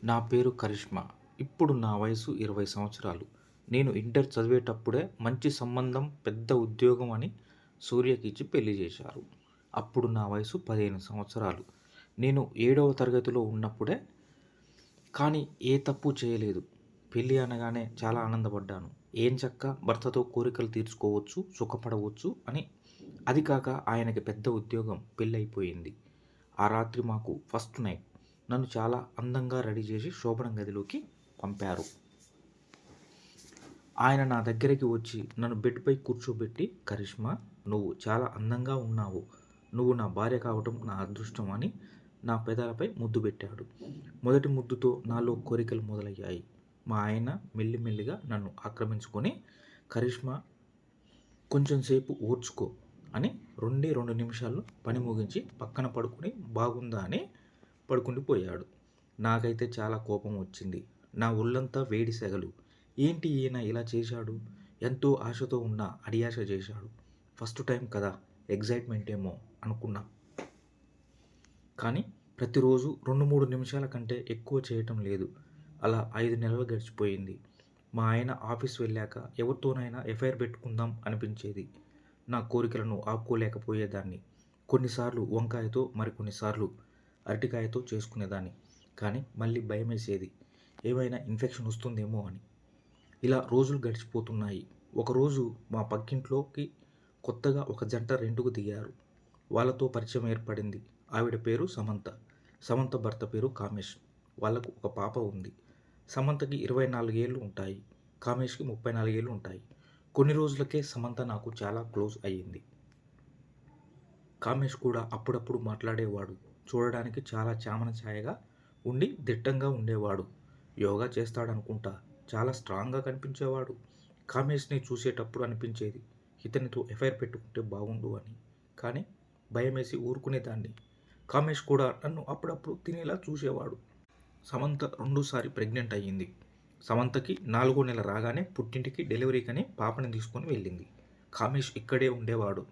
నా పేరు కరిష్మా. ఇప్పుడు నా వయసు 20 సంవత్సరాలు. నేను ఇంటర్ చదివేటప్పుడే మంచి సంబంధం, పెద్ద ఉద్యోగం అని సూర్యకిచ్చి పెళ్లి చేశారు. అప్పుడు నా వయసు 15 సంవత్సరాలు. నేను 7వ తరగతిలో ఉన్నప్పుడే. కానీ ఏ తప్పు చేయలేదు. పెళ్లి అనగానే చాలా ఆనందపడ్డాను. ఏంచక్కా భర్తతో కోరికలు తీర్చుకోవచ్చు, సుఖపడవచ్చు అని. అది కాక ఆయనకి పెద్ద ఉద్యోగం, పెళ్లయిపోయింది. ఆ రాత్రి మాకు ఫస్ట్ నైట్. నన్ను చాలా అందంగా రెడీ చేసి శోభనం గదిలోకి పంపారు. ఆయన నా దగ్గరికి వచ్చి నన్ను బెడ్పై కూర్చోబెట్టి, కరిష్మా, నువ్వు చాలా అందంగా ఉన్నావు. నువ్వు నా భార్య కావటం నా అదృష్టం అని నా పెదాలపై ముద్దు పెట్టాడు. మొదటి ముద్దుతో నాలో కోరికలు మొదలయ్యాయి. మా ఆయన మెల్లిమెల్లిగా నన్ను ఆక్రమించుకొని, కరిష్మా, కొంచెం సేపు ఓర్చుకో అని 2 నిమిషాల్లో పని ముగించి పక్కన పడుకుని బాగుందా అని పడుకుండిపోయాడు. నాకైతే చాలా కోపం వచ్చింది. నా ఒళ్ళంతా వేడి సెగలు. ఏంటి ఈయన ఇలా చేశాడు? ఎంతో ఆశతో ఉన్న అడియాశ చేశాడు. ఫస్ట్ టైం కదా, ఎగ్జైట్మెంట్ ఏమో అనుకున్నా. కానీ ప్రతిరోజు 2-3 నిమిషాల కంటే ఎక్కువ చేయటం లేదు. అలా 5 నెలలు గడిచిపోయింది. మా ఆయన ఆఫీస్ వెళ్ళాక ఎవరితోనైనా ఎఫ్ఐఆర్ పెట్టుకుందాం అనిపించేది. నా కోరికలను ఆపుకోలేకపోయేదాన్ని. కొన్నిసార్లు వంకాయతో, మరికొన్నిసార్లు అరటికాయతో చేసుకునేదాన్ని. కానీ మళ్ళీ భయమేసేది, ఏమైనా ఇన్ఫెక్షన్ వస్తుందేమో అని. ఇలా రోజులు గడిచిపోతున్నాయి. ఒకరోజు మా పక్కింట్లోకి కొత్తగా ఒక జంట రెంటుకు దిగారు. వాళ్ళతో పరిచయం ఏర్పడింది. ఆవిడ పేరు సమంత. సమంత భర్త పేరు కామేష్. వాళ్లకు ఒక పాప ఉంది. సమంతకి 24 ఏళ్ళు ఉంటాయి. కామేష్కి 34 ఏళ్ళు ఉంటాయి. కొన్ని రోజులకే సమంత నాకు చాలా క్లోజ్ అయ్యింది. కామేష్ కూడా అప్పుడప్పుడు మాట్లాడేవాడు. చూడడానికి చాలా చామన ఛాయగా ఉండి దిట్టంగా ఉండేవాడు. యోగా చేస్తాడనుకుంటా. చాలా స్ట్రాంగ్గా కనిపించేవాడు. కామేష్ని చూసేటప్పుడు అనిపించేది, ఇతనితో ఎఫ్ఐఆర్ పెట్టుకుంటే బాగుండు అని. కానీ భయమేసి ఊరుకునేదాన్ని. కామేష్ కూడా నన్ను అప్పుడప్పుడు తినేలా చూసేవాడు. సమంత రెండోసారి ప్రెగ్నెంట్ అయ్యింది. సమంతకి 4వ నెల రాగానే పుట్టింటికి డెలివరీకని పాపని తీసుకొని వెళ్ళింది. కామేష్ ఇక్కడే ఉండేవాడు.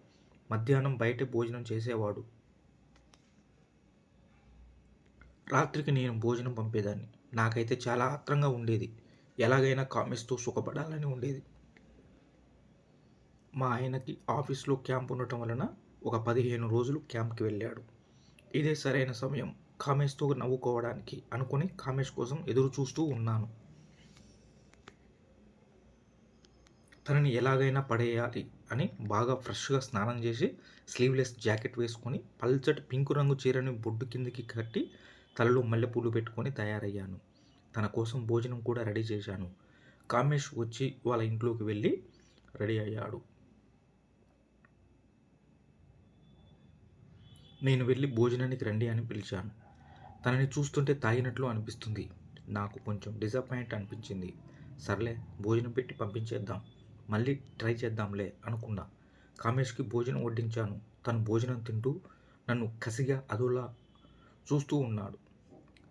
మధ్యాహ్నం బయటే భోజనం చేసేవాడు. రాత్రికి నేను భోజనం పంపేదాన్ని. నాకైతే చాలా ఆత్రంగా ఉండేది. ఎలాగైనా కామేష్తో సుఖపడాలని ఉండేది. మా ఆయనకి ఆఫీస్లో క్యాంప్ ఉండటం వలన ఒక 15 రోజులు క్యాంప్కి వెళ్ళాడు. ఇదే సరైన సమయం కామేష్తో నవ్వుకోవడానికి అనుకుని కామేష్ కోసం ఎదురు చూస్తూ ఉన్నాను. తనని ఎలాగైనా పడేయాలి అని బాగా ఫ్రెష్గా స్నానం చేసి, స్లీవ్లెస్ జాకెట్ వేసుకొని, పల్చటి పింకు రంగు చీరని బొడ్డు కిందికి కట్టి, తలలో మల్లెపూలు పెట్టుకొని తయారయ్యాను. తన కోసం భోజనం కూడా రెడీ చేశాను. కామేష్ వచ్చి వాళ్ళ ఇంట్లోకి వెళ్ళి రెడీ అయ్యాడు. నేను వెళ్ళి భోజనానికి రండి అని పిలిచాను. తనని చూస్తుంటే తాగినట్లు అనిపిస్తుంది. నాకు కొంచెం డిసప్పాయింట్ అనిపించింది. సర్లే, భోజనం పెట్టి పంపించేద్దాం, మళ్ళీ ట్రై చేద్దాంలే అనుకున్నా. కామేష్కి భోజనం వడ్డించాను. తను భోజనం తింటూ నన్ను కసిగా అదోలా చూస్తూ ఉన్నాడు.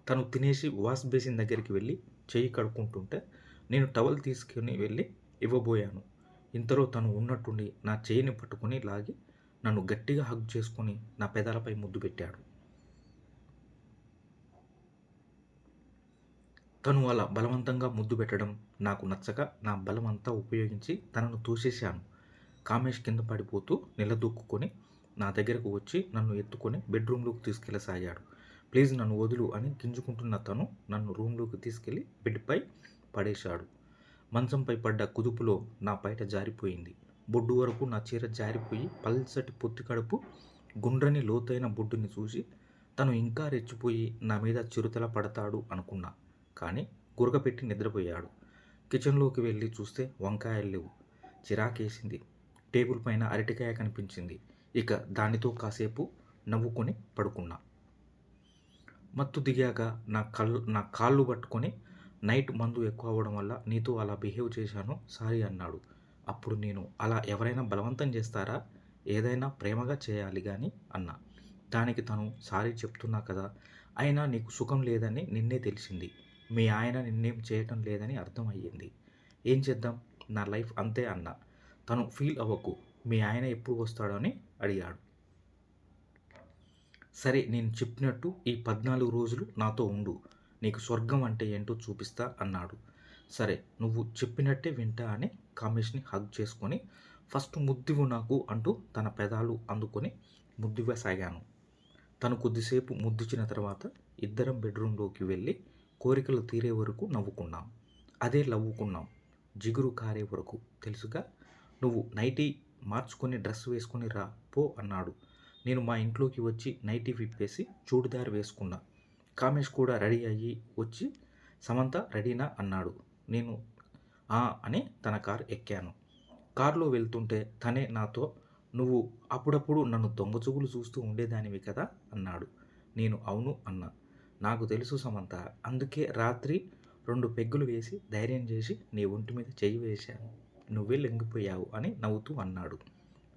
తను తినేసి వాష్ బేసిన్ దగ్గరికి వెళ్ళి చెయ్యి కడుక్కుంటుంటే నేను టవల్ తీసుకుని వెళ్ళి ఇవ్వబోయాను. ఇంతలో తను ఉన్నట్టుండి నా చెయ్యిని పట్టుకొని లాగి నన్ను గట్టిగా హగ్ చేసుకొని నా పెదాలపై ముద్దు పెట్టాడు. తను అలా బలవంతంగా ముద్దు పెట్టడం నాకు నచ్చక నా బలమంతా ఉపయోగించి తనను తోసేశాను. కామేష్ కింద పడిపోతూ నిలదొక్కుని నా దగ్గరకు వచ్చి నన్ను ఎత్తుకొని బెడ్రూమ్లోకి తీసుకెళ్ళసాగాడు. ప్లీజ్ నన్ను వదులు అని గింజుకుంటున్న తను నన్ను రూమ్లోకి తీసుకెళ్లి బెడ్పై పడేశాడు. మంచంపై పడ్డ కుదుపులో నా పైట జారిపోయింది. బొడ్డు వరకు నా చీర జారిపోయి పల్చటి పొత్తి కడుపు, గుండ్రని లోతైన బొడ్డుని చూసి తను ఇంకా రెచ్చిపోయి నా మీద చిరుతల పడతాడు అనుకున్నా. కానీ గురకపెట్టి నిద్రపోయాడు. కిచెన్లోకి వెళ్ళి చూస్తే వంకాయలు లేవు. చిరాకేసింది. టేబుల్ పైన అరటికాయ కనిపించింది. ఇక దానితో కాసేపు నవ్వుకొని పడుకున్నా. మత్తు దిగాక నా కాళ్ళు పట్టుకొని, నైట్ మందు ఎక్కువ అవ్వడం వల్ల నీతో అలా బిహేవ్ చేశాను, సారీ అన్నాడు. అప్పుడు నేను, అలా ఎవరైనా బలవంతం చేస్తారా? ఏదైనా ప్రేమగా చేయాలి కానీ అన్నా. దానికి తను, సారీ చెప్తున్నా కదా, అయినా నీకు సుఖం లేదని నిన్నే తెలిసింది. మీ ఆయన నిన్నేం చేయటం లేదని అర్థం అయ్యింది. ఏం చేద్దాం, నా లైఫ్ అంతే అన్నా. తను ఫీల్ అవ్వకు, మీ ఆయన ఎప్పుడు వస్తాడని అడిగాడు. సరే, నేను చెప్పినట్టు ఈ 14 రోజులు నాతో ఉండు. నీకు స్వర్గం అంటే ఏంటో చూపిస్తా అన్నాడు. సరే నువ్వు చెప్పినట్టే వింటా అని కామేష్ని హగ్ చేసుకొని ఫస్ట్ ముద్దివ్వు నాకు అంటూ తన పెదాలు అందుకొని ముద్దివ్వసాగాను. తను కొద్దిసేపు ముద్దిచ్చిన తర్వాత ఇద్దరం బెడ్రూమ్లోకి వెళ్ళి కోరికలు తీరే వరకు నవ్వుకున్నాం. అదే లవ్వుకున్నాం. జిగురు కారే వరకు. తెలుసుగా, నువ్వు నైటీ మార్చుకొని డ్రెస్ వేసుకొని రా పో అన్నాడు. నేను మా ఇంట్లోకి వచ్చి నైటీ విప్పేసి చూడిదార్ వేసుకున్నా. కామేష్ కూడా రెడీ అయ్యి వచ్చి సమంత రెడీనా అన్నాడు. నేను ఆ అని తన కారు ఎక్కాను. కారులో వెళ్తుంటే తనే నాతో నువ్వు అప్పుడప్పుడు నన్ను దొంగచూపులు చూస్తూ ఉండేదానివి కదా అన్నాడు. నేను అవును అన్నా. నాకు తెలుసు సమంత, అందుకే రాత్రి 2 పెగ్గులు వేసి ధైర్యం చేసి నీ ఒంటి మీద చెయ్యి వేశాను. నువ్వే లొంగిపోయావు అని నవ్వుతూ అన్నాడు.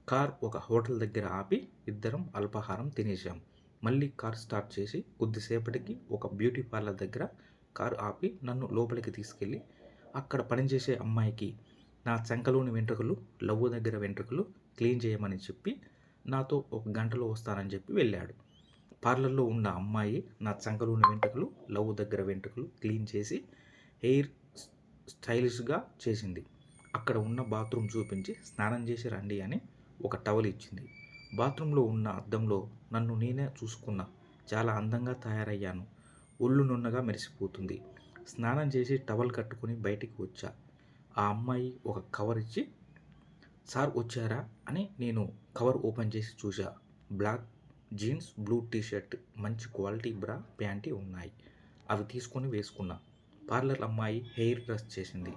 కార్ ఒక హోటల్ దగ్గర ఆపి ఇద్దరం అల్పాహారం తినేశాం. మళ్ళీ కార్ స్టార్ట్ చేసి కొద్దిసేపటికి ఒక బ్యూటీ పార్లర్ దగ్గర కారు ఆపి నన్ను లోపలికి తీసుకెళ్ళి అక్కడ పనిచేసే అమ్మాయికి నా చంకలోని వెంట్రుకలు, లవ్వు దగ్గర వెంట్రుకలు క్లీన్ చేయమని చెప్పి నాతో 1 గంటలో వస్తానని చెప్పి వెళ్ళాడు. పార్లర్లో ఉన్న అమ్మాయి నా చంకలోని వెంట్రుకలు, లవ్వు దగ్గర వెంట్రుకలు క్లీన్ చేసి హెయిర్ స్టైలిష్గా చేసింది. అక్కడ ఉన్న బాత్రూమ్ చూపించి స్నానం చేసి రండి అని ఒక టవల్ ఇచ్చింది. బాత్రూంలో ఉన్న అద్దంలో నన్ను నేనే చూసుకున్నా. చాలా అందంగా తయారయ్యాను. ఒళ్ళు నున్నగా మెరిసిపోతుంది. స్నానం చేసి టవల్ కట్టుకుని బయటికి వచ్చా. ఆ అమ్మాయి ఒక కవర్ ఇచ్చి సార్ వచ్చారా అని నేను కవర్ ఓపెన్ చేసి చూసా. బ్లాక్ జీన్స్, బ్లూ టీషర్ట్, మంచి క్వాలిటీ బ్రా, ప్యాంటీ ఉన్నాయి. అవి తీసుకొని వేసుకున్నా. పార్లర్ అమ్మాయి హెయిర్ డ్రెస్ చేసింది.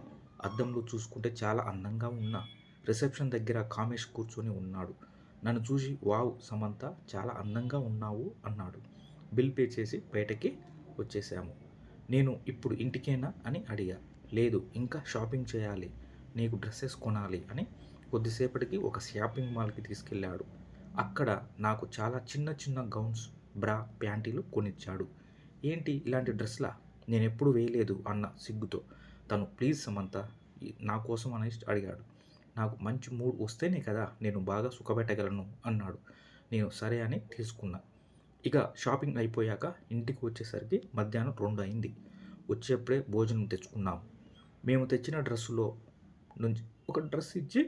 అద్దంలో చూసుకుంటే చాలా అందంగా ఉన్నా. రిసెప్షన్ దగ్గర కామేష్ కూర్చొని ఉన్నాడు. నన్ను చూసి వావ్ సమంత చాలా అందంగా ఉన్నావు అన్నాడు. బిల్ పే చేసి బయటకి వచ్చేసాము. నేను ఇప్పుడు ఇంటికేనా అని అడిగా. లేదు, ఇంకా షాపింగ్ చేయాలి, నీకు డ్రెస్సెస్ కొనాలి అని కొద్దిసేపటికి ఒక షాపింగ్ మాల్కి తీసుకెళ్ళాడు. అక్కడ నాకు చాలా చిన్న చిన్న గౌన్స్, బ్రా, ప్యాంటీలు కొనిచ్చాడు. ఏంటి ఇలాంటి డ్రెస్లా, నేను ఎప్పుడు వేయలేదు అన్న సిగ్గుతో. తను ప్లీజ్ సమంత నా కోసం అని అడిగాడు. నాకు మంచి మూడ్ వస్తేనే కదా నేను బాగా సుఖపెట్టగలను అన్నాడు. నేను సరే అని తీసుకున్నా. ఇక షాపింగ్ అయిపోయాక ఇంటికి వచ్చేసరికి మధ్యాహ్నం 2 అయింది. వచ్చేప్పుడే భోజనం తెచ్చుకున్నాం. మేము తెచ్చిన డ్రెస్సులో నుంచి ఒక డ్రెస్ ఇచ్చి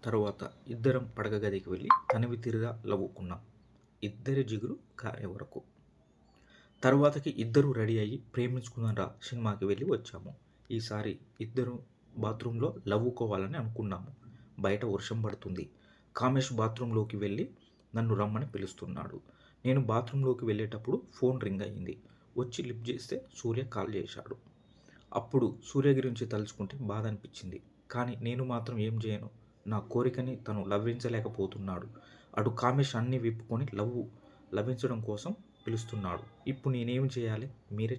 తర్వాత ఇద్దరం పడక గదికి వెళ్ళి తనివి తీరుగా లవ్వుకున్నాం. ఇద్దరి జిగురు కారే వరకు. తర్వాతకి ఇద్దరు రెడీ అయ్యి ప్రేమించుకుందాం రా సినిమాకి వెళ్ళి వచ్చాము. ఈసారి ఇద్దరు బాత్రూంలో లవ్వుకోవాలని అనుకున్నాము. బయట వర్షం పడుతుంది. కామేష్ బాత్రూంలోకి వెళ్ళి నన్ను రమ్మని పిలుస్తున్నాడు. నేను బాత్రూంలోకి వెళ్ళేటప్పుడు ఫోన్ రింగ్ అయింది. వచ్చి లిఫ్ట్ చేస్తే సూర్య కాల్ చేశాడు. అప్పుడు సూర్య గురించి తలుచుకుంటే బాధ అనిపించింది. కానీ నేను మాత్రం ఏం చేయను. నా కోరికని తను లవ్వించలేకపోతున్నాడు. అటు కామేష్ అన్నీ విప్పుకొని లవ్వించడం కోసం పిలుస్తున్నాడు. ఇప్పుడు నేనేం చేయాలి, మీరే